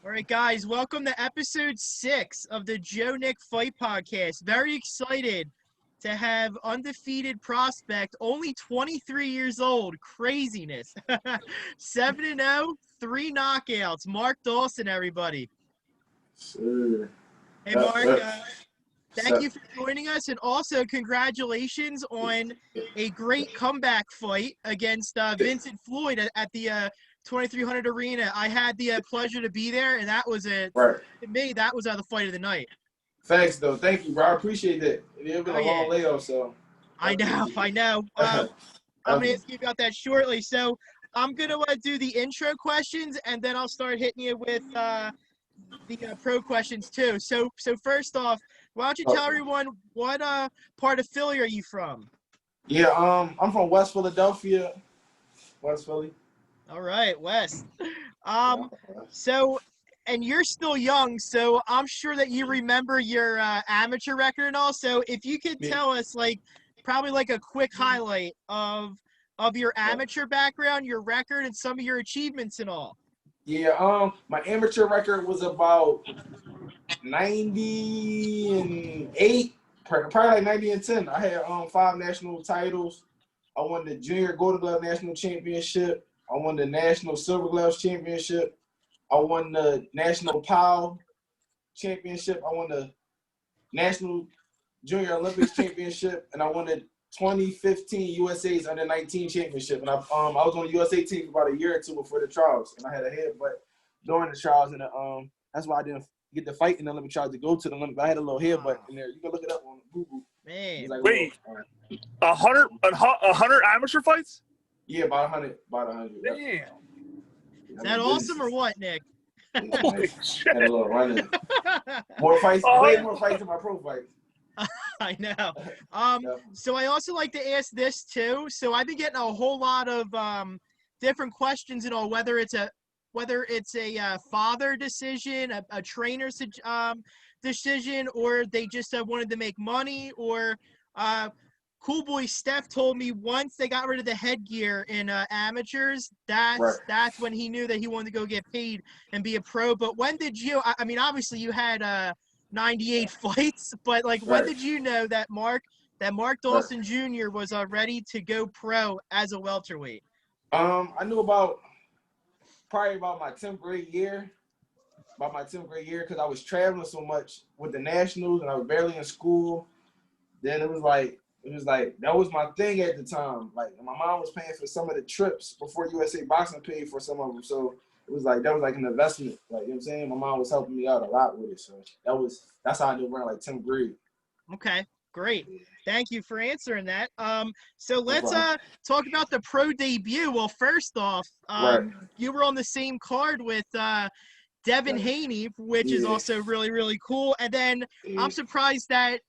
All right, guys, welcome to episode 6 of the Joe Nick Fight Podcast. Very excited to have undefeated prospect, only 23 years old. Craziness. 7-0, 3 knockouts. Mark Dawson, everybody. Sure. Hey, Mark, thank So, you for joining us, and also congratulations on a great comeback fight against Vincent Floyd at the 2300 Arena. I had the pleasure to be there, and that was right. to me, that was the fight of the night. Thanks, though. Thank you, bro. I appreciate that. It's been Oh a yeah, long layoff, so I know, I know. I'm gonna ask you about that shortly. So I'm gonna do the intro questions, and then I'll start hitting you with the pro questions too. So first off, why don't you tell everyone what part of Philly are you from? yeah. I'm from West Philadelphia, West Philly. All right, Wes. Yeah. So, and you're still young, so I'm sure that you remember your amateur record and all. So, if you could tell us, probably a quick highlight of your amateur background, your record, and some of your achievements and all. Yeah. My amateur record was about 90-8, probably like 90-10. I had 5 national titles. I won the Junior Golden Glove National Championship. I won the National Silver Gloves Championship. I won the National POW Championship. I won the National Junior Olympics Championship, and I won the 2015 USA's Under-19 Championship. And I was on the USA team for about a year or two before the trials, and I had a headbutt during the trials, and that's why I didn't get the fight in the Olympic trials to go to the Olympics. I had a little headbutt in there. You can look it up on Google. Man, like, wait, 100 amateur fights? Yeah, about 100. About 100. Damn. Yeah. Is that awesome or what, Nick? Holy shit. Had a little running. More fights, way more fights than my pro fights. I know. So I also like to ask this too. So I've been getting a whole lot of different questions and all, whether it's a father decision, a trainer's decision, or they just wanted to make money, or Cool Boy Steph told me once they got rid of the headgear in amateurs, that's when he knew that he wanted to go get paid and be a pro. But when did you? I mean, obviously you had 98 fights, but when did you know that Mark Dawson Jr. was ready to go pro as a welterweight? I knew probably about my 10th grade year. Because I was traveling so much with the nationals and I was barely in school. Then it was like that was my thing at the time. Like, my mom was paying for some of the trips before USA Boxing paid for some of them. So it was like, that was like an investment. Like, you know what I'm saying? My mom was helping me out a lot with it. So that's how I knew around like 10th grade. Okay, great. Thank you for answering that. So let's talk about the pro debut. Well, first off, you were on the same card with Devin Haney, which is also really, really cool. And then I'm surprised that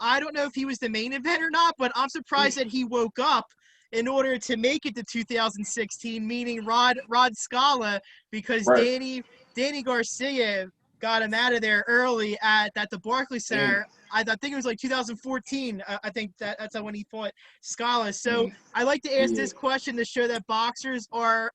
I don't know if he was the main event or not, but I'm surprised that he woke up in order to make it to 2016, meaning Rod Scala, because Danny Garcia got him out of there early at the Barclays Center. I think it was like 2014. I think that's when he fought Scala. So I like to ask this question to show that boxers are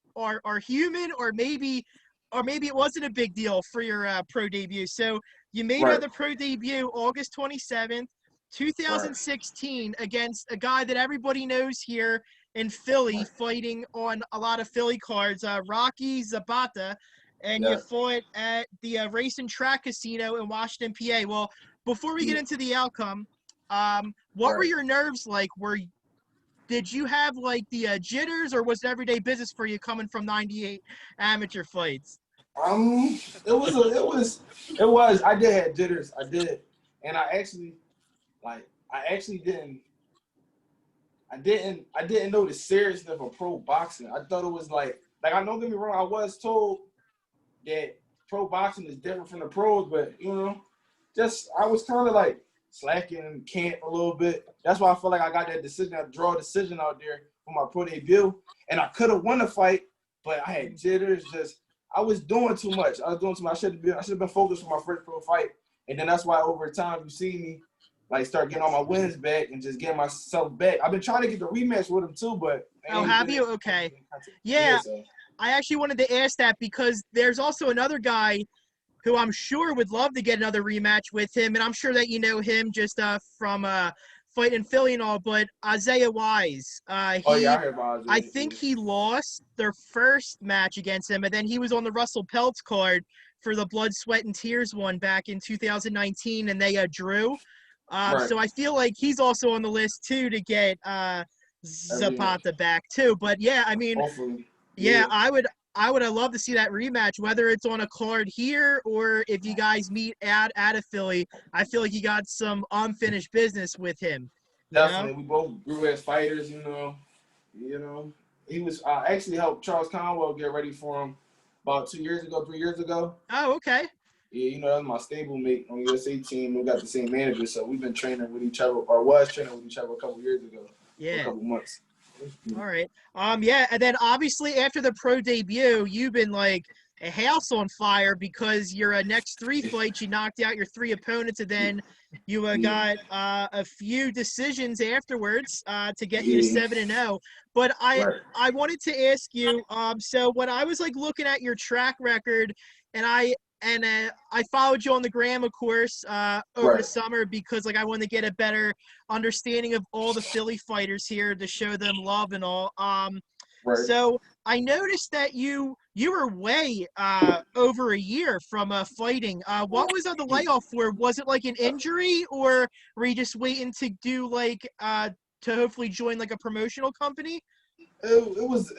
human, or maybe it wasn't a big deal for your pro debut. So you made the pro debut August 27th, 2016, against a guy that everybody knows here in Philly, fighting on a lot of Philly cards, Rocky Zapata, and you fought at the Race and Track Casino in Washington, PA. Well, before we get into the outcome, what were your nerves like? Did you have the jitters, or was it everyday business for you coming from 98 amateur fights? It was. I did have jitters. I did, and I didn't know the seriousness of pro boxing. I thought it was like I don't get me wrong. I was told that pro boxing is different from the pros, but I was kind of slacking in camp a little bit. That's why I feel like I got that draw decision out there for my pro debut, and I could have won the fight, but I had jitters. I was doing too much. I should have been focused for my first pro fight, and then that's why over time you see me start getting all my wins back and just getting myself back. I've been trying to get the rematch with him too, but have you? Okay. Yeah. I actually wanted to ask that because there's also another guy who I'm sure would love to get another rematch with him, and I'm sure that you know him just from fight in Philly and all. But Isaiah Wise, Oh yeah, I heard about I it. think he lost their first match against him, and then he was on the Russell Peltz card for the Blood, Sweat, and Tears one back in 2019, and they drew. Right. So I feel like he's also on the list too to get Zapata back too. But yeah, I mean, hopefully. yeah, I would have loved to see that rematch, whether it's on a card here or if you guys meet at a Philly. I feel like you got some unfinished business with him. Definitely, we both grew as fighters. He was actually helped Charles Conwell get ready for him about 3 years ago. Oh, okay. Yeah, that's my stablemate on the USA team. We got the same manager, so we've been training with each other, or was training with each other a couple years ago. Yeah. For a couple months. All right. Yeah, and then obviously after the pro debut, you've been like a house on fire because your next 3 fights, you knocked out your 3 opponents, and then you got a few decisions afterwards to get you to 7-0. But I wanted to ask you, so when I was like looking at your track record, and I followed you on the gram, of course, over the summer because like I wanted to get a better understanding of all the Philly fighters here to show them love and all. So I noticed that you were way over a year from fighting. What was the layoff for? Was it like an injury, or were you just waiting to do like to hopefully join like a promotional company? It was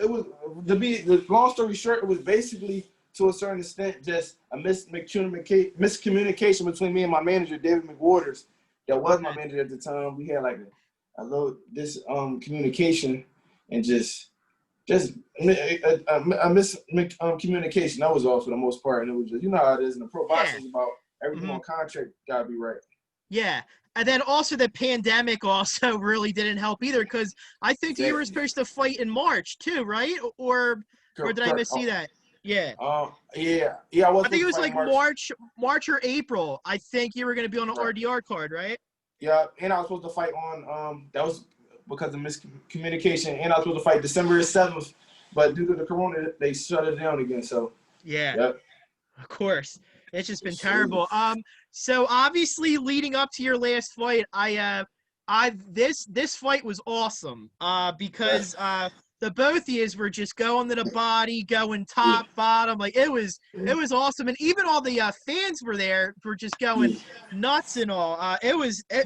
to be the long story short. It was basically to a certain extent just a miscommunication between me and my manager, David McWaters. That was my manager at the time. We had like a little communication and just a miscommunication. That was all for the most part, and it was just how it is in the pro boxing about everything on contract gotta be right. Yeah. And then also the pandemic also really didn't help either because I think you were supposed to fight in March too, right? Or did I missee that? Yeah. Yeah. I was. I think it was like March or April. I think you were going to be on an RDR card, right? Yeah, and I was supposed to fight on that was because of miscommunication, and I was supposed to fight December 7th, but due to the corona, they shut it down again. So yeah, yep. Of course, it's just been terrible. So obviously leading up to your last fight, this fight was awesome. Because the both of yous were just going to the body, going top, bottom. Like it was awesome, and even all the fans were just going nuts and all. It was a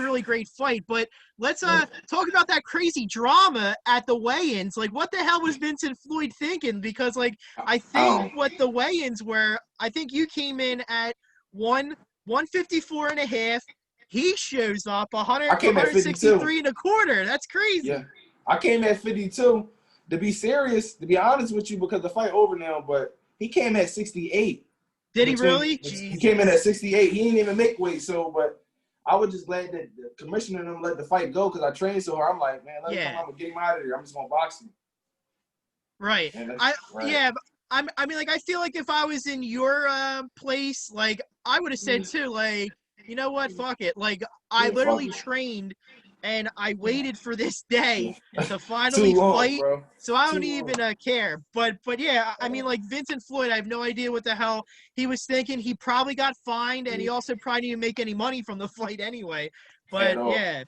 really great fight. But let's talk about that crazy drama at the weigh-ins. Like, what the hell was Vincent Floyd thinking? Because like I think what the weigh-ins were, I think you came in at 154 and a half. He shows up 163 and a quarter. That's crazy. Yeah. I came at 52. To be serious, to be honest with you, because the fight over now, but he came at 68. Did he really? He came in at 68. He didn't even make weight. So, but I was just glad that the commissioner and them let the fight go because I trained so hard. I'm like, man, let him come. I'm gonna get him out of here. I'm just gonna box him. Right. I mean, like, I feel like if I was in your place, like, I would have said too, like, you know what, fuck it. Like, I literally trained and I waited for this day to finally fight. Bro. So I don't even care. But yeah, I mean, like, Vincent Floyd, I have no idea what the hell he was thinking. He probably got fined, and he also probably didn't make any money from the fight anyway. But yeah.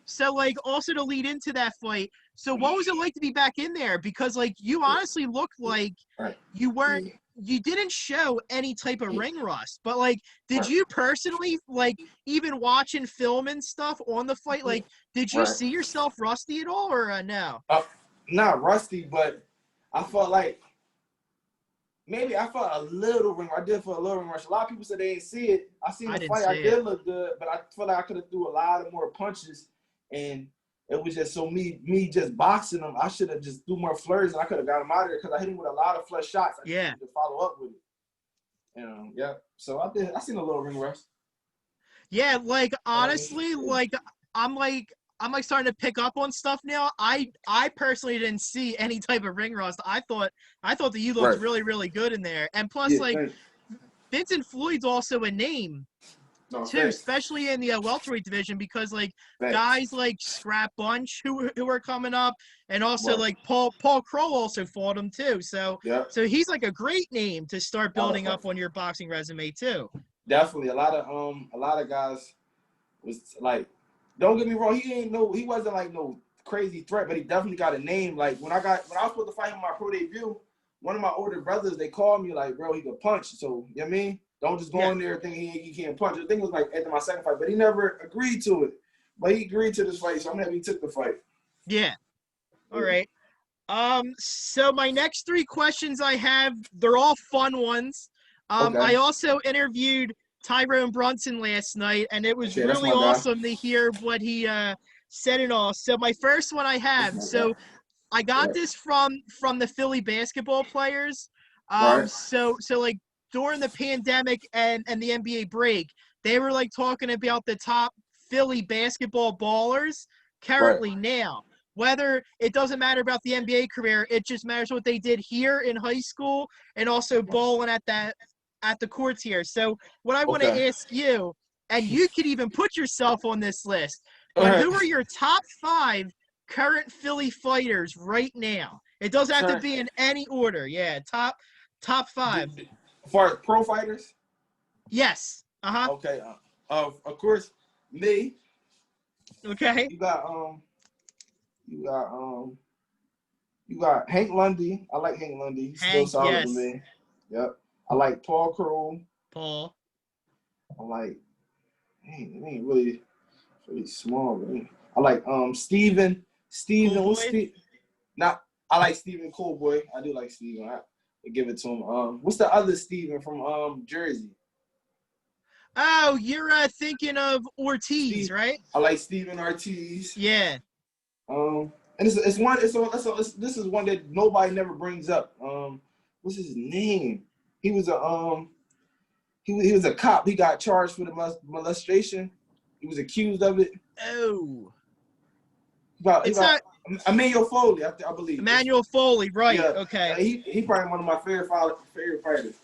So also to lead into that fight, so what was it like to be back in there? Because like you honestly looked like you didn't show any type of ring rust, but like did you personally, like, even watching film and stuff on the fight, like did you see yourself rusty at all, or no? Not rusty, but I felt like maybe I felt a little ring. I did feel a little ring rush. A lot of people said they didn't see it. I seen the fight. I did look good, but I felt like I could have threw a lot of more punches. And it was just so me just boxing him. I should have just do more flurries, and I could have got him out of there because I hit him with a lot of flush shots. I just to follow up with it. So I seen a little ring rust. Yeah, like honestly, like I'm starting to pick up on stuff now. I personally didn't see any type of ring rust. I thought that you looked really, really good in there. And plus, like Vincent Floyd's also a name. No, too, thanks. especially in the welterweight division, because like Thanks. guys like Scrap Bunch who are coming up, and also Right. like Paul Kroll also fought him too. So Yep. so he's like a great name to start building up on your boxing resume too. Definitely, a lot of guys was like, don't get me wrong, he wasn't like no crazy threat, but he definitely got a name. Like when I was supposed to fight him my pro debut, one of my older brothers, they called me like, bro, he could punch. So you know what I mean? Don't just go in there thinking he can't punch. The thing was like after my second fight, but he never agreed to it. But he agreed to this fight, so I'm happy he took the fight. Yeah. All right. So my next 3 questions I have, they're all fun ones. Okay. I also interviewed Tyrone Brunson last night, and it was Okay, that's really my guy. awesome to hear what he said and all. So my first one I have, so I got this from the Philly basketball players. Right. So like during the pandemic and the NBA break, they were like talking about the top Philly basketball ballers currently now. Whether it doesn't matter about the NBA career, it just matters what they did here in high school and also balling at the courts here. So what I want to ask you, and you could even put yourself on this list, but who are your top 5 current Philly fighters right now? It doesn't have to be in any order. Yeah, top 5. For pro fighters? Yes. Okay. Of course, me. Okay. You got Hank Lundy. I like Hank Lundy. He's still solid to me. Yep. I like Paul Kroll. Paul. I like, it ain't really small, but I like Steven. I like Steven Coolboy. I do like Steven. I give it to him. What's the other Steven from Jersey? Oh, you're thinking of Ortiz, right? I like Steven Ortiz. Yeah. And this is one that nobody never brings up. What's his name? He was a he was a cop. He got charged for the molestation. He was accused of it. Oh. Emmanuel Foley, I believe. Emmanuel Foley, right? Yeah. Okay. He probably one of my favorite fighters.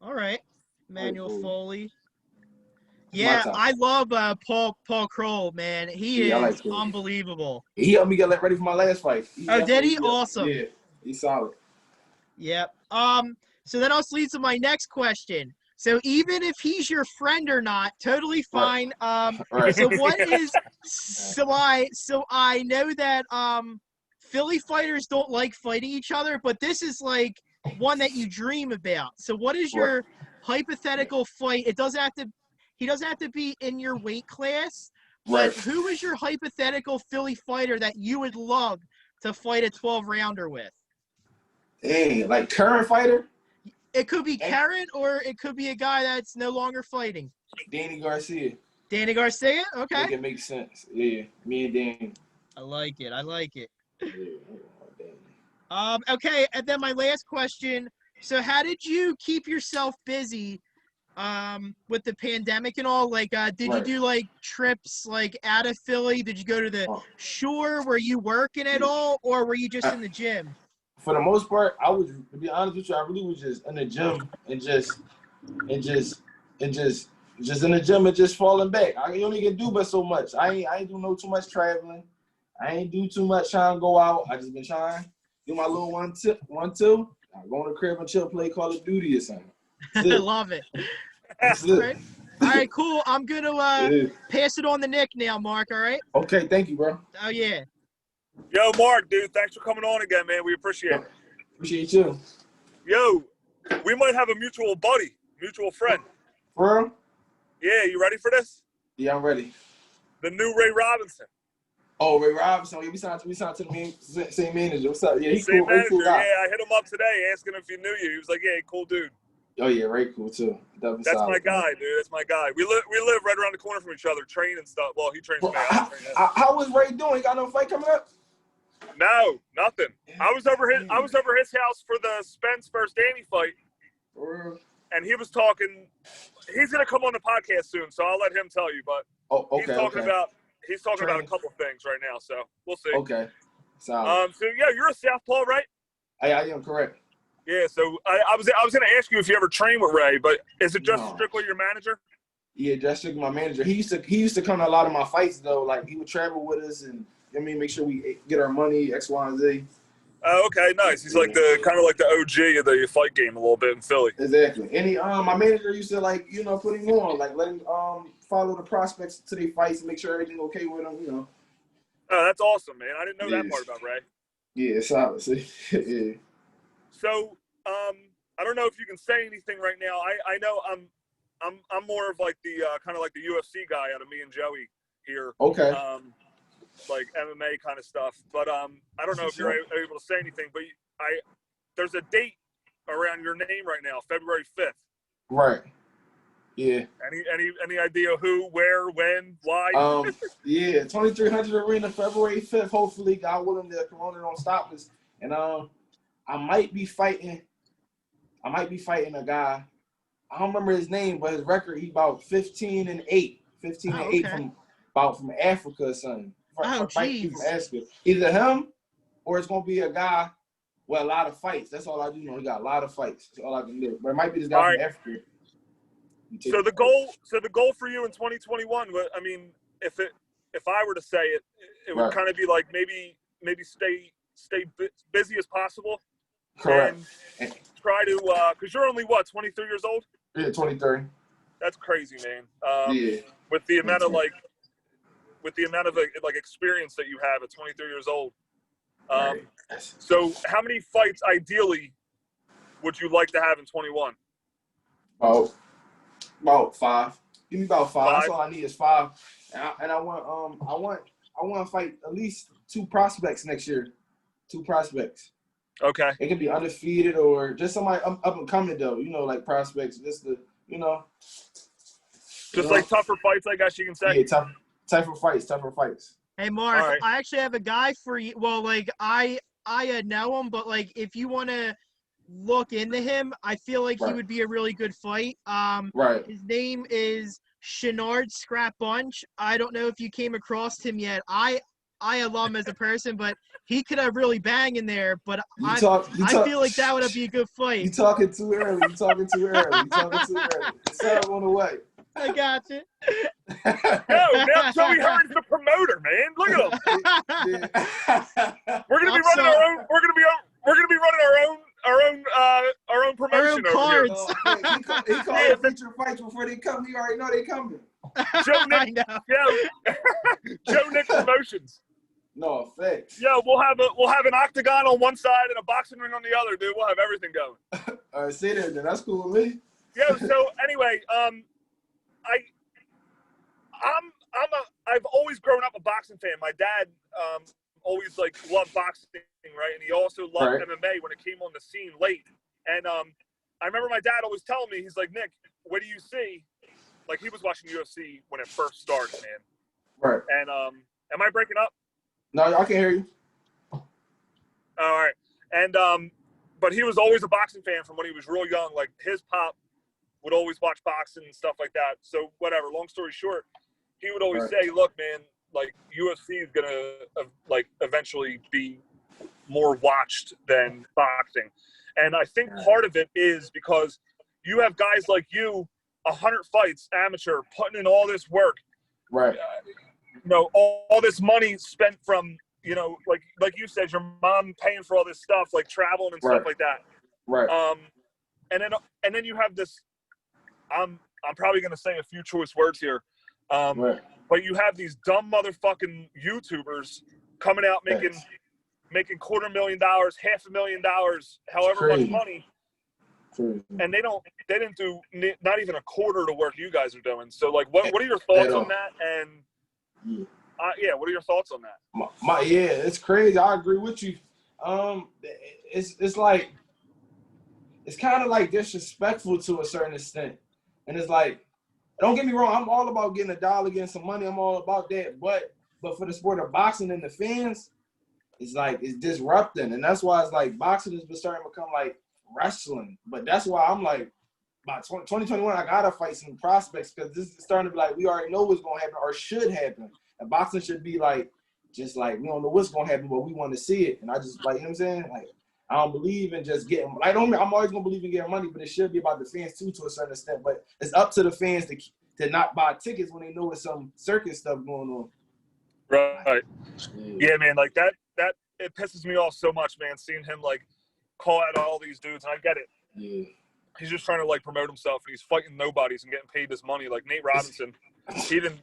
All right, Emmanuel Foley. Yeah, I love Paul Kroll, man. He is unbelievable. He helped me get ready for my last fight. Did he? Awesome. Yeah, he's solid. Yep. So that also leads to my next question. So even if he's your friend or not, totally fine. Right. So what is so I know that Philly fighters don't like fighting each other, but this is like one that you dream about. So what is your hypothetical fight? He doesn't have to be in your weight class, but who is your hypothetical Philly fighter that you would love to fight a 12-rounder with? Hey, like current fighter? It could be current, or it could be a guy that's no longer fighting. Danny Garcia. Danny Garcia? Okay. Make it make sense. Yeah, me and Danny. I like it. Yeah, okay, and then my last question. So how did you keep yourself busy with the pandemic and all? Like, did you do like trips like out of Philly? Did you go to the shore? Were you working at all, or were you just in the gym? For the most part, to be honest with you, I really was just in the gym and just in the gym and just falling back. I only can do but so much. I ain't do too much traveling. I ain't do too much trying to go out. I just been trying to do my little 1-2. I go in the crib and chill, play Call of Duty or something. I love it. All right, cool. I'm gonna pass it on to Nick now, Mark. All right. Okay, thank you, bro. Oh yeah. Yo, Mark, dude, thanks for coming on again, man. We appreciate it. Appreciate you. Yo, we might have a mutual friend. For real? Yeah, you ready for this? Yeah, I'm ready. The new Ray Robinson. Oh, Ray Robinson. Yeah, we signed to the same manager. What's up? Yeah, he's same cool. Manager. Cool guy. Yeah, I hit him up today asking if he knew you. He was like, yeah, cool dude. Oh yeah, Ray cool too. Definitely That's solid, my guy, dude. That's my guy. We live right around the corner from each other, train and stuff. Well, he trains me. How was Ray doing? He got no fight coming up? No, nothing. I was over his house for the Spence versus Danny fight, and he was talking. He's gonna come on the podcast soon, so I'll let him tell you. But he's talking about a couple things right now, so we'll see. Okay. Solid. So yeah, you're a southpaw, right? I am correct. Yeah. So I was gonna ask you if you ever trained with Ray, but is it just strictly your manager? Yeah, Josh Sugar, my manager. He used to come to a lot of my fights though. Like he would travel with us and make sure we get our money, X, Y, and Z. Oh, okay, nice. He's like the kind of like the OG of the fight game a little bit in Philly. Exactly. And he my manager used to like, put him on, like let him follow the prospects to their fights and make sure everything okay with them, Oh, that's awesome, man. I didn't know that part about Ray. Yeah, solid. Yeah. So, I don't know if you can say anything right now. I know I'm more of like the kind of like the UFC guy out of me and Joey here. Okay. Like MMA kind of stuff. But I don't know if you're able to say anything. But there's a date around your name right now, February 5th. Right. Yeah. Any idea who, where, when, why? Yeah, 2300 Arena, February 5th. Hopefully, God willing, the Corona don't stop us. And I might be fighting a guy. I don't remember his name, but his record, he about 15-8. 15-8 from Africa or something. Oh, jeez. From Africa. Either him or it's gonna be a guy with a lot of fights. That's all I do know. He got a lot of fights. That's all I can do. But it might be this guy from Africa. So the goal for you in 2021, I mean, if I were to say it, it would kind of be like maybe stay busy as possible. Correct. And try to, because you're only, 23 years old? Yeah, 23. That's crazy, man. Yeah. With the amount of, experience that you have at 23 years old. So how many fights, ideally, would you like to have in 21? About 5. Give me about 5. That's all I need is 5. And I want to fight at least 2 prospects next year. 2 prospects. Okay. It can be undefeated or just somebody up and coming though. Like prospects. Just like tougher fights, I guess you can say. Yeah, tougher fights. Hey Mark, right. I actually have a guy for you. Well, like I know him, but like if you want to look into him, I feel like he would be a really good fight. Right. His name is Shenard Scrap Bunch. I don't know if you came across him yet. I love him as a person, but he could have really bang in there. But I feel like that would be a good fight. You talking too early. It's up on the way. I got you. Now Joey Hearn's the promoter, man. Look at him. We're gonna be running our own. We're gonna be running our own promotion over cards. Here. He called feature fights before they come. He already know they coming. Joe Nick, Joe Nick Promotions. No effects. Yeah, we'll have an octagon on one side and a boxing ring on the other, dude. We'll have everything going. All right, say that then. That's cool with me. Yeah. So anyway, I've always grown up a boxing fan. My dad always loved boxing, right? And he also loved MMA when it came on the scene late. And I remember my dad always telling me, he's like, Nick, what do you see? Like he was watching UFC when it first started, man. Right. And am I breaking up? No, I can hear you. All right. And but he was always a boxing fan from when he was real young. Like his pop would always watch boxing and stuff like that. So whatever. Long story short, he would always say, "Look, man, like UFC is gonna eventually be more watched than boxing." And I think part of it is because you have guys like you, 100 fights, amateur, putting in all this work. Right. All this money spent from, like you said, your mom paying for all this stuff, like traveling and stuff like that. Right. And then you have this. I'm probably gonna say a few choice words here. But you have these dumb motherfucking YouTubers coming out making $250,000, $500,000, however much money. And they didn't do not even a quarter the work you guys are doing. So what are your thoughts on that? And what are your thoughts on that? It's crazy. I agree with you. It's like it's kind of like disrespectful to a certain extent, and it's like, don't get me wrong, I'm all about getting a dollar, getting some money. I'm all about that, but for the sport of boxing and the fans, it's disrupting, and that's why it's like boxing is starting to become like wrestling. But that's why I'm like, by 2021, I gotta fight some prospects because this is starting to be like we already know what's gonna happen or should happen. And boxing should be just like we don't know what's gonna happen, but we want to see it. And I just you know what I'm saying? Like I don't believe in just getting. I'm always gonna believe in getting money, but it should be about the fans too, to a certain extent. But it's up to the fans to not buy tickets when they know there's some circus stuff going on. Right. Yeah, man. Like that it pisses me off so much, man. Seeing him like call out all these dudes, and I get it. Yeah. He's just trying to like promote himself, and he's fighting nobodies and getting paid this money. Like Nate Robinson, he didn't.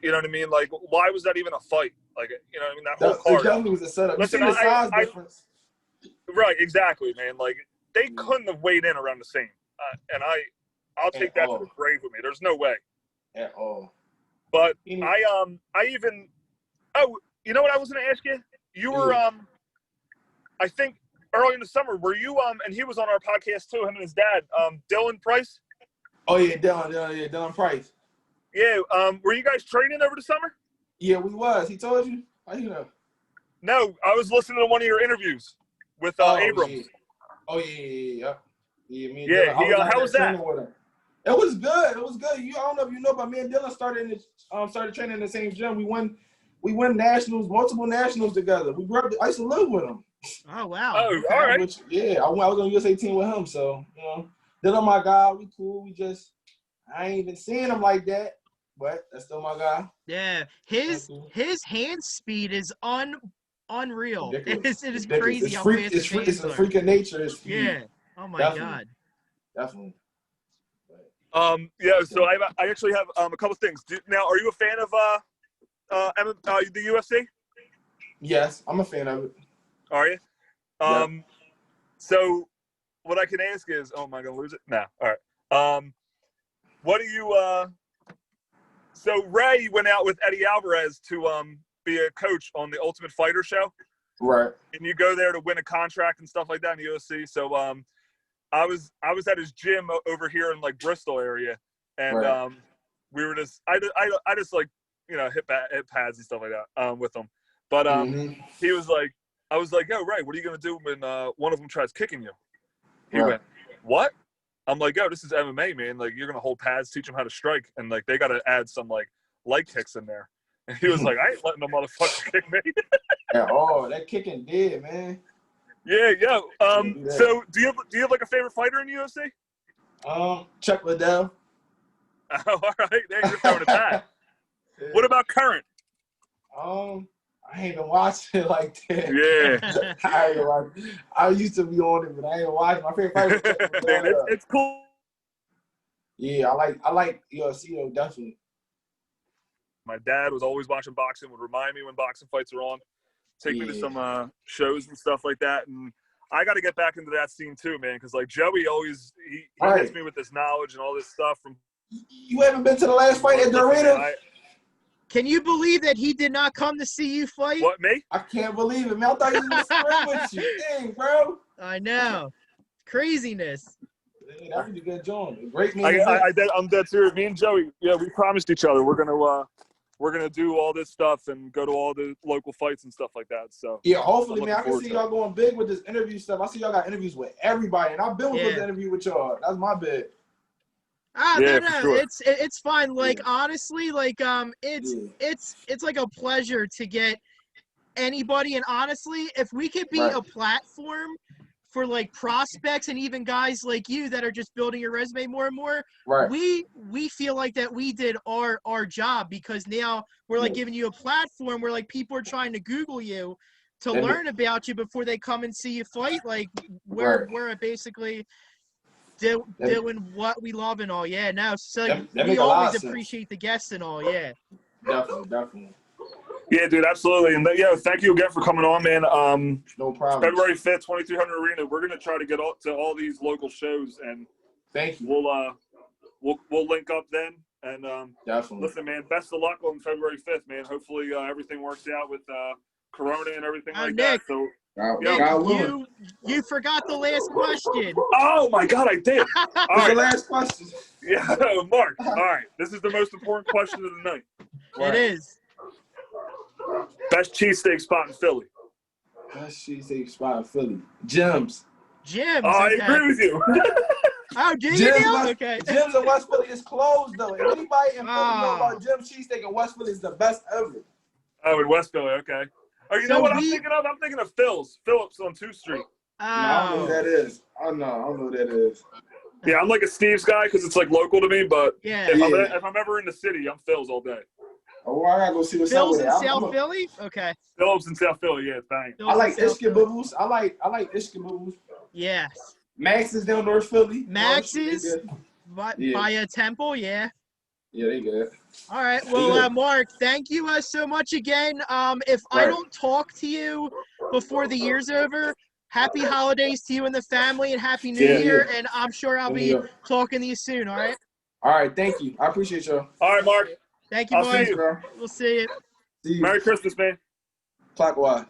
You know what I mean? Like, why was that even a fight? Like, you know what I mean? That whole card. It definitely was a setup. Listen, you see the size difference. Right, exactly, man. Like, they couldn't have weighed in around the same. And I'll take that to the grave with me. There's no way. At all. But I even – oh, you know what I was going to ask you? You were I think early in the summer, were you and he was on our podcast too, him and his dad, Dylan Price? Oh, yeah, Dylan Price. Yeah, were you guys training over the summer? Yeah, we was. He told you? How you know? No, I was listening to one of your interviews with Abrams. Yeah. Oh, yeah. Yeah, me and yeah, Dylan, how was that? It was good. I don't know if you know, but me and Dylan started training in the same gym. We won nationals, multiple nationals together. We grew up. I used to live with him. Oh wow. Oh, all right. I was on USA team with him, so you know, Dylan my guy. We cool. I ain't even seeing him like that, but that's still my guy. Yeah, his hand speed is unreal. Ridiculous. It is crazy how fast it's a freak of nature. Yeah. Oh my God. Definitely. Yeah. So I actually have a couple things. Now, are you a fan of the UFC? Yes, I'm a fan of it. Are you? So what I can ask is, am I gonna lose it? No. All right. What do you? So Ray went out with Eddie Alvarez to be a coach on the Ultimate Fighter show. Right. And you go there to win a contract and stuff like that in the UFC. So I was at his gym over here in like Bristol area, and we were just I just like hit pads and stuff like that with him. But he was like, I was like, yo, Ray, what are you gonna do when one of them tries kicking you? He went, what? I'm like, yo, this is MMA, man. Like, you're gonna hold pads, teach them how to strike, and like they gotta add some like leg kicks in there. And he was like, I ain't letting no motherfucker kick me. That kicking dead, man. Yeah. So do you have like a favorite fighter in the UFC? Chuck Liddell. Oh, all right. There you're throwing it back. What about current? I ain't been watching it like that. Yeah. I used to be on it, but I ain't watching. My favorite fighter is Chuck Liddell. Man, it's cool. Yeah, I like UFC though, definitely. My dad was always watching boxing, would remind me when boxing fights are on, take me to some shows and stuff like that. And I got to get back into that scene too, man, because like Joey always he hits me with this knowledge and all this stuff. You haven't been to the last fight at the arena? Can you believe that he did not come to see you fight? What, me? I can't believe it, man. I thought he was in the spring with you. Dang, bro. I know. Craziness. Yeah, that was a good job. Great man. I'm dead serious. Me and Joey, we promised each other we're gonna do all this stuff and go to all the local fights and stuff like that. So yeah, hopefully, man. I can see y'all going big with this interview stuff. I see y'all got interviews with everybody, and I've been with the interview with y'all. That's my bet. No, sure. It's fine. Like honestly, like it's like a pleasure to get anybody. And honestly, if we could be a platform for like prospects and even guys like you that are just building your resume more and more, we feel like that we did our job, because now we're like giving you a platform where like people are trying to Google you to learn about you before they come and see you fight. Like we're basically doing what we love and all. So we always appreciate the guests and all. Definitely. Yeah, dude, absolutely. And thank you again for coming on, man. No problem. February 5th, 2300 Arena. We're gonna try to get to all these local shows, and thank you. We'll link up then. And definitely. Listen, man, best of luck on February 5th, man. Hopefully everything works out with Corona and everything like Nick, that. So Nick, you forgot the last question. Oh my God, I did. All right. The last question. Yeah, Mark. All right, this is the most important question of the night. It is. Best cheesesteak spot in Philly. Best cheesesteak spot in Philly. Jim's. Jim's. Oh, I agree with you. Oh, do you know? Okay. Jim's in West Philly is closed though. If anybody in Philly know about Jim's cheesesteak in West Philly is the best ever. Oh, in West Philly, okay. Oh, you know what I'm thinking of? I'm thinking of Phillips on 2th Street. No, I don't know who that is. I don't know who that is. Yeah, I'm like a Steve's guy because it's like local to me. But Yeah. if I'm ever in the city, I'm Phil's all day. Oh, well, I gotta go see what's up Phil's with in it. South Philly? Okay. Phil's in South Philly, yeah, thanks. I like Phil's in South Philly. Ishka-Bibbles. I like Ishka-Bibbles. Yes. Max is down North Philly. Max's by Temple, yeah. Yeah, they good. All right. Well, Mark, thank you so much again. If I don't talk to you before the year's over, happy holidays to you and the family, and happy New Year. And I'm sure I'll be talking to you soon. All right. All right. Thank you. I appreciate y'all. All right, Mark. Thank you, I'll Mark. see you. We'll see you. See you. Merry Christmas, man. Clockwise.